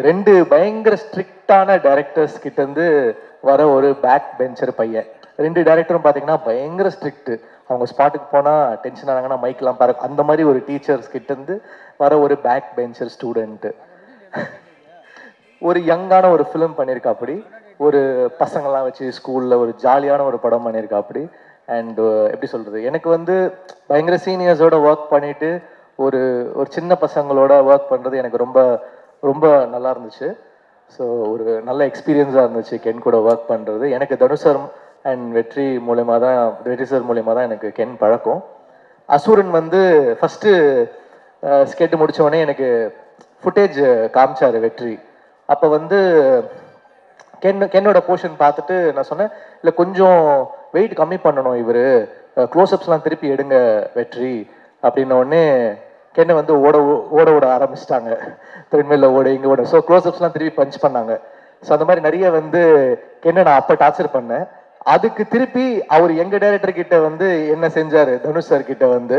2 பயங்கர ஸ்ட்ரிக்டான டைரக்டர்ஸ் கிட்ட இருந்து வர ஒரு பேக் பெஞ்சர் பையன். 2 டைரக்டரும் பார்த்தீங்கன்னா பயங்கர ஸ்ட்ரிக்ட். அவங்க ஸ்பாட்டுக்கு போனால் டென்ஷன் ஆனாங்கன்னா மைக்கெலாம் பாரு, அந்த மாதிரி ஒரு டீச்சர்ஸ் கிட்ட இருந்து வர ஒரு பேக் பெஞ்சர் ஸ்டூடெண்ட்டு. ஒரு யங்கான ஒரு ஃபிலிம் பண்ணியிருக்காப்படி, ஒரு பசங்கள்லாம் வச்சு ஸ்கூலில் ஒரு ஜாலியான ஒரு படம் பண்ணியிருக்காப்படி. அண்ட் எப்படி சொல்கிறது, எனக்கு வந்து பயங்கர சீனியர்ஸோட ஒர்க் பண்ணிட்டு ஒரு ஒரு சின்ன பசங்களோட ஒர்க் பண்ணுறது எனக்கு ரொம்ப ரொம்ப நல்லா இருந்துச்சு. ஸோ ஒரு நல்ல எக்ஸ்பீரியன்ஸாக இருந்துச்சு கென் கூட ஒர்க் பண்ணுறது. எனக்கு தனுஷர் அண்ட் வெற்றி சார் மூலயமா தான் எனக்கு கென் பழக்கம். அசுரன் வந்து ஃபஸ்ட்டு ஸ்கெட்டு முடித்தவொடனே எனக்கு ஃபுட்டேஜ் காமிச்சார் வெற்றி. அப்போ வந்து கென்னோட போர்ஷன் பார்த்துட்டு நான் சொன்னேன், இல்லை கொஞ்சம் வெயிட் கம்மி பண்ணணும் இவர், க்ளோஸ்அப்ஸ்லாம் திருப்பி எடுங்க வெற்றி அப்படின்ன உடனே கென்னை வந்து ஓட ஓட ஓட ஆரம்பிச்சிட்டாங்க. த்ரெட்மில்ல ஓட இங்கே ஓட. ஸோ க்ளோஸ்அப்ஸ்லாம் திருப்பி பஞ்ச் பண்ணாங்க. ஸோ அந்த மாதிரி நிறைய வந்து கென்னை நான் அப்போ டார்ச்சர் பண்ணேன். அதுக்கு திருப்பி அவர் எங்கள் டைரக்டர் கிட்ட வந்து என்ன செஞ்சார், தனுஷ் சார் கிட்ட வந்து